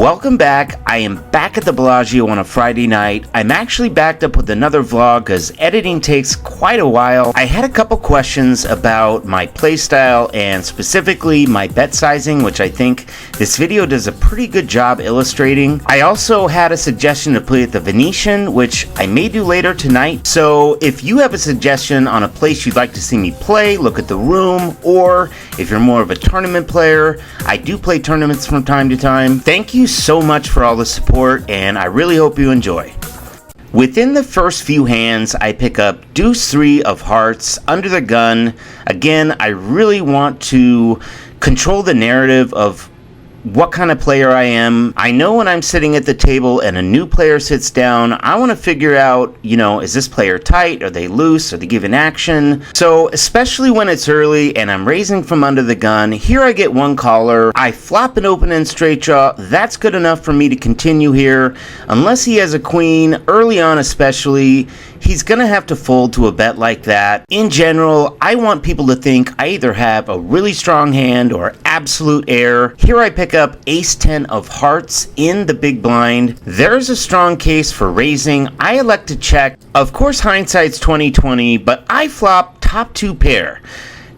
Welcome back. I am back at the Bellagio on a Friday night. I'm actually backed up with another vlog because editing takes quite a while. I had a couple questions about my playstyle and specifically my bet sizing, which I think this video does a pretty good job illustrating. I also had a suggestion to play at the Venetian, which I may do later tonight. So if you have a suggestion on a place you'd like to see me play, look at the room, or if you're more of a tournament player, I do play tournaments from time to time. Thank you so much for all the support, and I really hope you enjoy. Within the first few hands, I pick up deuce 3 of hearts under the gun. Again, I really want to control the narrative of what kind of player I am. I know when I'm sitting at the table and a new player sits down, I want to figure out, is this player tight? Are they loose? Are they giving action? So especially when it's early and I'm raising from under the gun, here I get one caller. I flop an open end straight draw. That's good enough for me to continue here. Unless he has a queen, early on especially, he's going to have to fold to a bet like that. In general, I want people to think I either have a really strong hand or absolute air. Here I pick up ace 10 of hearts in the big blind. There's a strong case for raising. I elect to check. Of course, hindsight's 20/20, but I flop top 2 pair.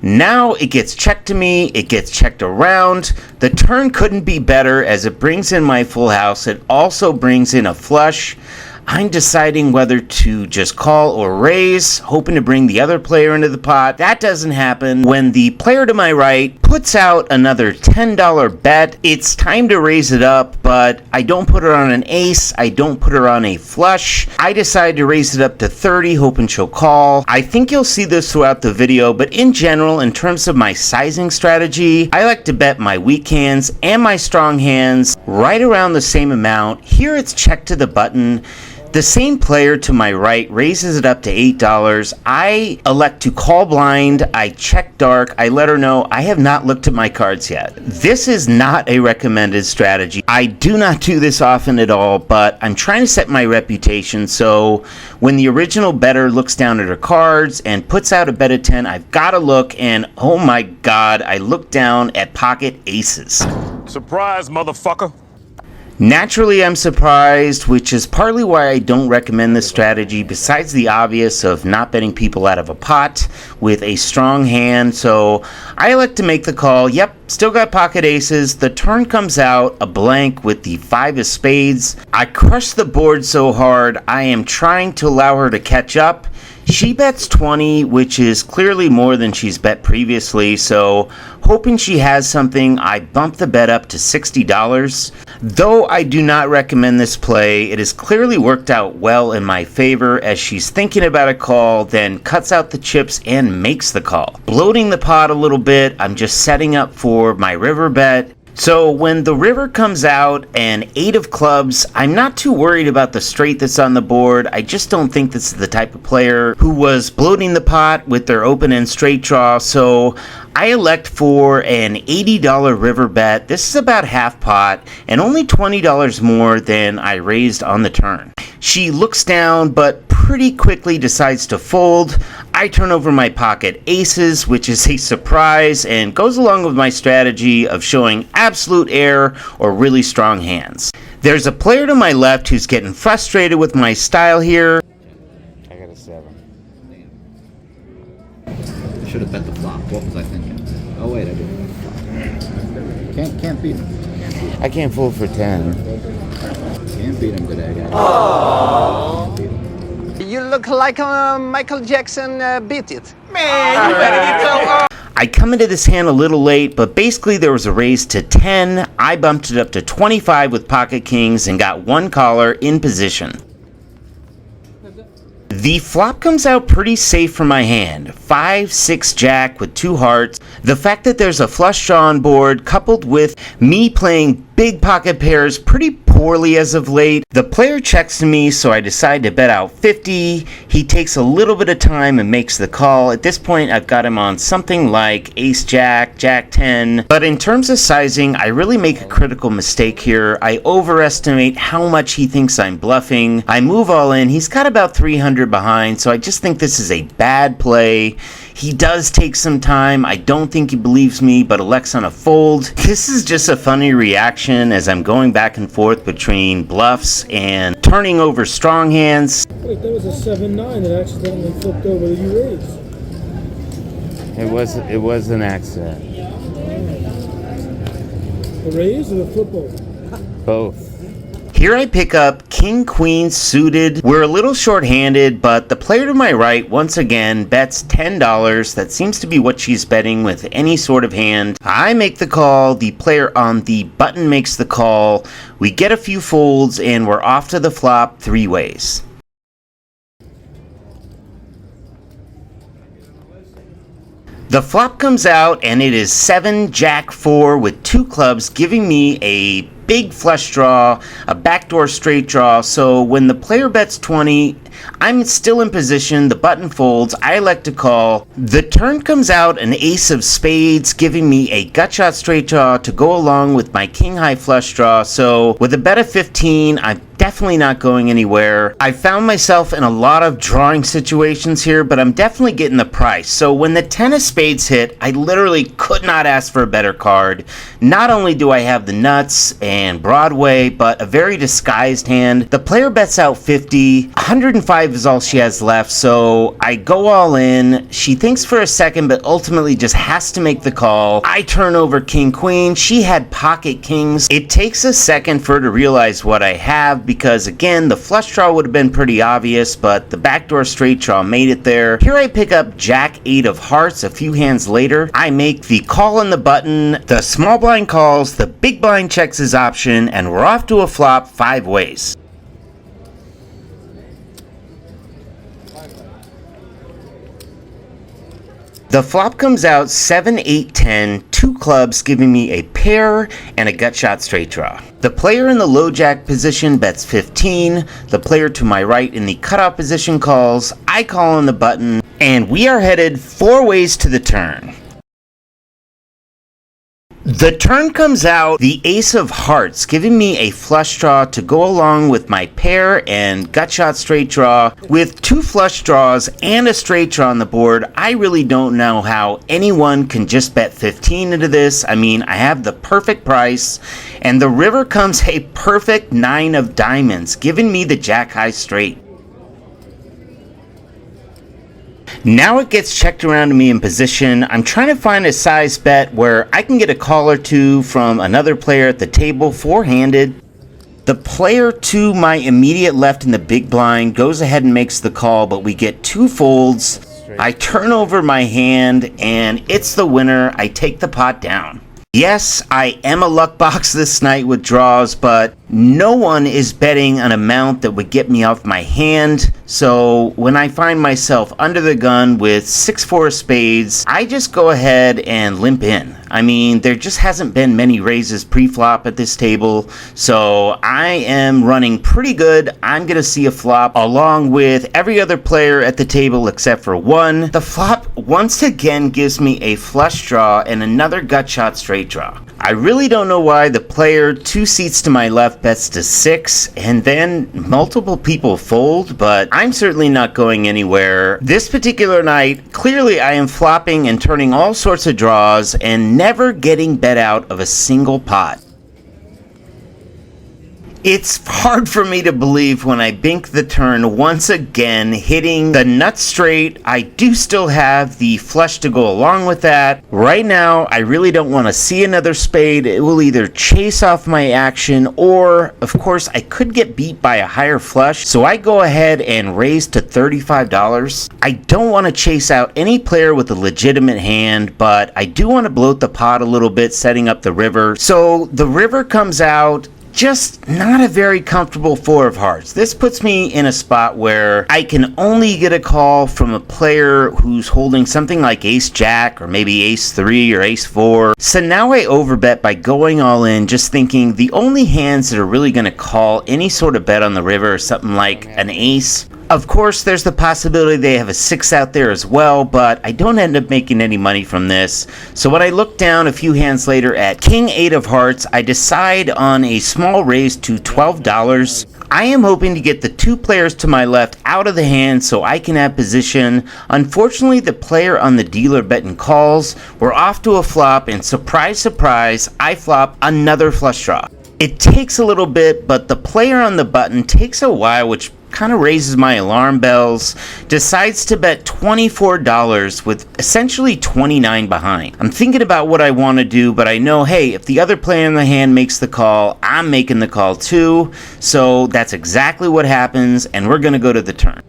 Now it gets checked to me, it gets checked around. The turn couldn't be better as it brings in my full house. It also brings in a flush. I'm deciding whether to just call or raise, hoping to bring the other player into the pot. That doesn't happen. When the player to my right puts out another $10 bet, it's time to raise it up, but I don't put her on an ace. I don't put her on a flush. I decide to raise it up to 30, hoping she'll call. I think you'll see this throughout the video, but in general, in terms of my sizing strategy, I like to bet my weak hands and my strong hands right around the same amount. Here it's checked to the button. The same player to my right raises it up to $8. I elect to call blind. I check dark. I let her know I have not looked at my cards yet. This is not a recommended strategy. I do not do this often at all, but I'm trying to set my reputation. So when the original bettor looks down at her cards and puts out a bet of 10, I've got to look, and oh my God, I look down at pocket aces. Surprise, motherfucker. Naturally, I'm surprised, which is partly why I don't recommend this strategy, besides the obvious of not betting people out of a pot with a strong hand. So I elect to make the call. Yep, still got pocket aces. The turn comes out a blank with the 5 of spades. I crush the board so hard, I am trying to allow her to catch up. She bets 20, which is clearly more than she's bet previously, so hoping she has something, I bump the bet up to $60. Though I do not recommend this play, it has clearly worked out well in my favor as she's thinking about a call, then cuts out the chips and makes the call. Bloating the pot a little bit, I'm just setting up for my river bet. So when the river comes out and 8 of clubs, I'm not too worried about the straight that's on the board. I just don't think this is the type of player who was bloating the pot with their open end straight draw. So I elect for an $80 river bet. This is about half pot and only $20 more than I raised on the turn. She looks down but pretty quickly decides to fold. I turn over my pocket aces, which is a surprise and goes along with my strategy of showing absolute air or really strong hands. There's a player to my left who's getting frustrated with my style here. I got a 7. I should have bet the flop. What was I thinking? Oh wait, I did. Can't beat him. I can't fold for 10. Can't beat him today, guys. Aww. You look like Michael Jackson beat it. Man, you better get your I come into this hand a little late, but basically there was a raise to 10. I bumped it up to 25 with pocket kings and got one caller in position. The flop comes out pretty safe for my hand. 5, 6 jack with 2 hearts. The fact that there's a flush draw on board coupled with me playing big pocket pairs pretty poorly as of late. The player checks to me, so I decide to bet out 50. He takes a little bit of time and makes the call. At this point, I've got him on something like ace jack, jack 10. But in terms of sizing, I really make a critical mistake here. I overestimate how much he thinks I'm bluffing. I move all in. He's got about 300 behind, so I just think this is a bad play. He does take some time. I don't think he believes me, but elects on a fold. This is just a funny reaction as I'm going back and forth between bluffs and turning over strong hands. Wait, that was a 7-9 that accidentally flipped over that you raised. It was an accident. The raise or the flip over? Both. Here I pick up King Queen suited. We're a little short-handed, but the player to my right once again bets $10. That seems to be what she's betting with any sort of hand. I make the call, the player on the button makes the call. We get a few folds and we're off to the flop 3 ways. The flop comes out and it is 7 Jack 4 with 2 clubs, giving me a big flush draw, a backdoor straight draw. So when the player bets 20, I'm still in position, the button folds, I elect to call. The turn comes out an ace of spades, giving me a gut shot straight draw to go along with my king high flush draw. So with a bet of 15, I'm definitely not going anywhere. I found myself in a lot of drawing situations here, but I'm definitely getting the price. So when the 10 of spades hit, I literally could not ask for a better card. Not only do I have the nuts and Broadway, but a very disguised hand. The player bets out 50, 105 is all she has left, so I go all in. She thinks for a second, but ultimately just has to make the call. I turn over king queen. She had pocket kings. It takes a second for her to realize what I have, because again, the flush draw would have been pretty obvious, but the backdoor straight draw made it there. Here I pick up Jack 8 of hearts a few hands later. I make the call on the button, the small blind calls, the big blind checks his option, and we're off to a flop 5 ways. The flop comes out 7, 8, 10, 2 clubs, giving me a pair and a gut shot straight draw. The player in the low jack position bets 15. The player to my right in the cutoff position calls. I call on the button, and we are headed 4 ways to the turn. The turn comes out the ace of hearts, giving me a flush draw to go along with my pair and gut shot straight draw. With 2 flush draws and a straight draw on the board, I really don't know how anyone can just bet 15 into this. I mean, I have the perfect price, and the river comes a perfect 9 of diamonds, giving me the jack high straight. Now it gets checked around to me in position. I'm trying to find a size bet where I can get a call or two from another player at the table, 4-handed. The player to my immediate left in the big blind goes ahead and makes the call, but we get 2 folds. I turn over my hand and it's the winner. I take the pot down. Yes, I am a luck box this night with draws, but no one is betting an amount that would get me off my hand. So when I find myself under the gun with 6-4 spades, I just go ahead and limp in. I mean, there just hasn't been many raises pre-flop at this table, so I am running pretty good. I'm going to see a flop along with every other player at the table except for one. The flop once again gives me a flush draw and another gut shot straight draw. I really don't know why the player 2 seats to my left bets to 6 and then multiple people fold, but I'm certainly not going anywhere. This particular night, clearly I am flopping and turning all sorts of draws and never getting bet out of a single pot. It's hard for me to believe when I bink the turn once again, hitting the nut straight. I do still have the flush to go along with that. Right now, I really don't want to see another spade. It will either chase off my action or, of course, I could get beat by a higher flush. So I go ahead and raise to $35. I don't want to chase out any player with a legitimate hand, but I do want to bloat the pot a little bit, setting up the river. So the river comes out. Just not a very comfortable 4 of hearts. This puts me in a spot where I can only get a call from a player who's holding something like ace jack or maybe ace 3 or ace 4. So now I overbet by going all in, just thinking the only hands that are really going to call any sort of bet on the river are something like an ace. Of course, there's the possibility they have a 6 out there as well, but I don't end up making any money from this. So when I look down a few hands later at king 8 of hearts, I decide on a small raise to $12. I am hoping to get the two players to my left out of the hand so I can have position. Unfortunately, the player on the dealer betting calls. We're off to a flop, and surprise, surprise, I flop another flush draw. It takes a little bit, but the player on the button takes a while, which kind of raises my alarm bells, decides to bet $24 with essentially 29 behind. I'm thinking about what I want to do, but I know, hey, if the other player in the hand makes the call, I'm making the call too. So that's exactly what happens, and we're going to go to the turn.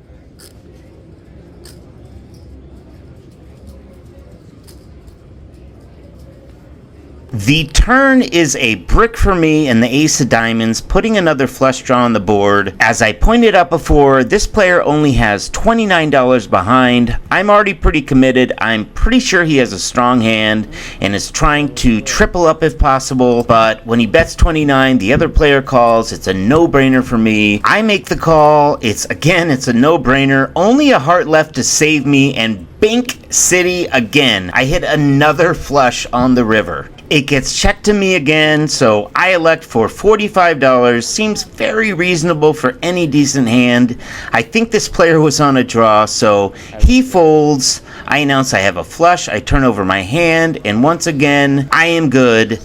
The turn is a brick for me and the ace of diamonds, putting another flush draw on the board. As I pointed out before, this player only has $29 behind. I'm already pretty committed. I'm pretty sure he has a strong hand and is trying to triple up if possible, but when he bets 29, the other player calls. It's a no-brainer for me. I make the call. It's a no-brainer. Only a heart left to save me, and Bink City again. I hit another flush on the river. It gets checked to me again, so I elect for $45. Seems very reasonable for any decent hand. I think this player was on a draw, so he folds. I announce I have a flush. I turn over my hand, and once again, I am good.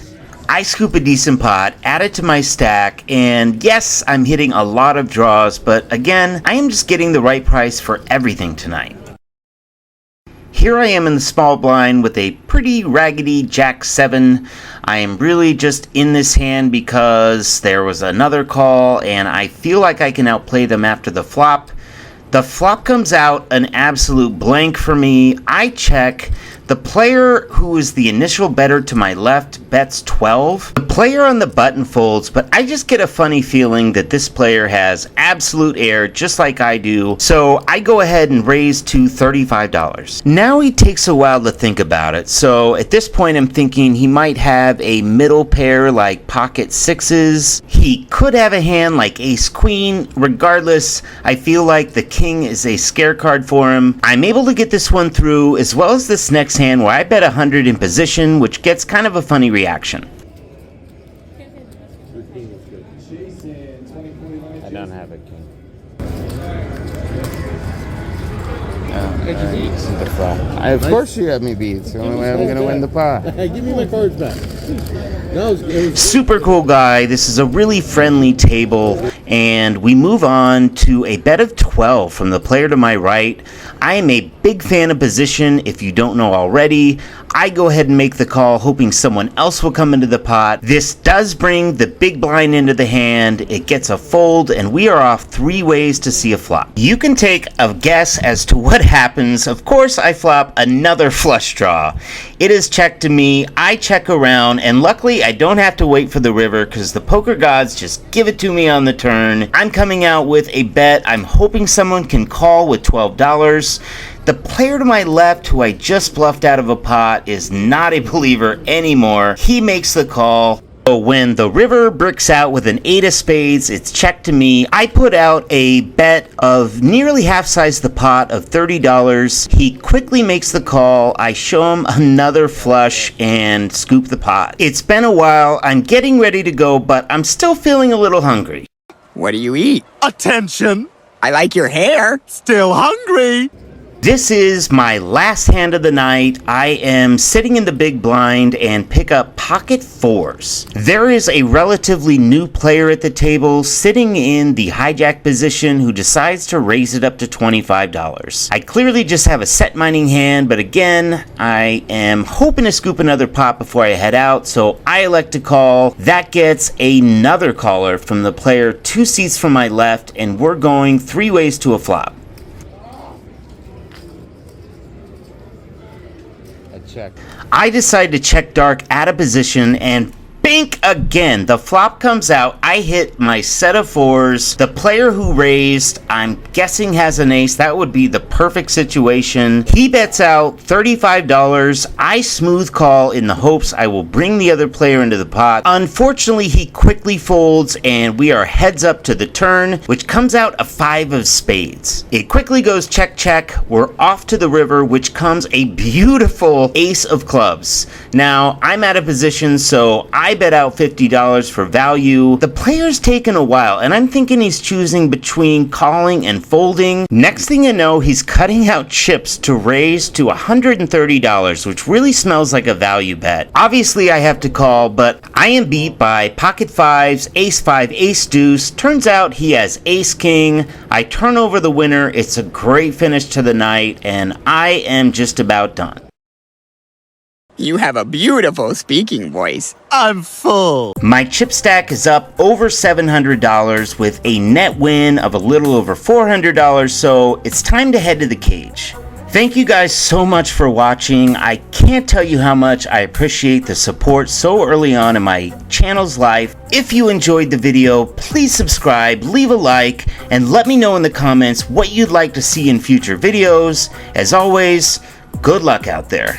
I scoop a decent pot, add it to my stack, and yes, I'm hitting a lot of draws, but again, I am just getting the right price for everything tonight. Here I am in the small blind with a pretty raggedy Jack 7. I am really just in this hand because there was another call and I feel like I can outplay them after the flop. The flop comes out an absolute blank for me. I check. The player who is the initial bettor to my left bets 12. The player on the button folds, but I just get a funny feeling that this player has absolute air just like I do, so I go ahead and raise to $35. Now he takes a while to think about it, so at this point I'm thinking he might have a middle pair like pocket sixes. He could have a hand like ace queen. Regardless, I feel like the king is a scare card for him. I'm able to get this one through, as well as this next hand where I bet 100 in position, which gets kind of a funny reaction. I don't have a king. The flop. Of course you have me beat. It's the only way I'm going to win the pot. Give me my cards back. Super cool guy. This is a really friendly table, and we move on to a bet of 12 from the player to my right. I am a big fan of position, if you don't know already. I go ahead and make the call, hoping someone else will come into the pot. This does bring the big blind into the hand. It gets a fold, and we are off 3 ways to see a flop. You can take a guess as to what happens. Of course, I flop another flush draw. It is checked to me. I check around, and luckily I don't have to wait for the river because the poker gods just give it to me on the turn. I'm coming out with a bet. I'm hoping someone can call with $12. The player to my left, who I just bluffed out of a pot, is not a believer anymore. He makes the call. So when the river bricks out with an 8 of spades, it's checked to me. I put out a bet of nearly half size the pot of $30. He quickly makes the call. I show him another flush and scoop the pot. It's been a while. I'm getting ready to go, but I'm still feeling a little hungry. What do you eat? Attention! I like your hair. Still hungry! This is my last hand of the night. I am sitting in the big blind and pick up pocket 4s. There is a relatively new player at the table sitting in the hijack position who decides to raise it up to $25. I clearly just have a set mining hand, but again, I am hoping to scoop another pot before I head out, so I elect to call. That gets another caller from the player 2 seats from my left, and we're going 3 ways to a flop. Check. I decide to check dark out of position and bink again. The flop comes out. I hit my set of 4s. The player who raised, I'm guessing has an ace. That would be the perfect situation. He bets out $35. I smooth call in the hopes I will bring the other player into the pot. Unfortunately, he quickly folds and we are heads up to the turn, which comes out a 5 of spades. It quickly goes check, check. We're off to the river, which comes a beautiful ace of clubs. Now, I'm out of position, so I bet out $50 for value. The player's taken a while, and I'm thinking he's choosing between calling and folding. Next thing you know, he's cutting out chips to raise to $130, which really smells like a value bet. Obviously, I have to call, but I am beat by pocket fives, ace 5, ace deuce. Turns out he has ace king. I turn over the winner. It's a great finish to the night, and I am just about done. You have a beautiful speaking voice. I'm full. My chip stack is up over $700 with a net win of a little over $400, so it's time to head to the cage. Thank you guys so much for watching. I can't tell you how much I appreciate the support so early on in my channel's life. If you enjoyed the video, please subscribe, leave a like, and let me know in the comments what you'd like to see in future videos. As always, good luck out there.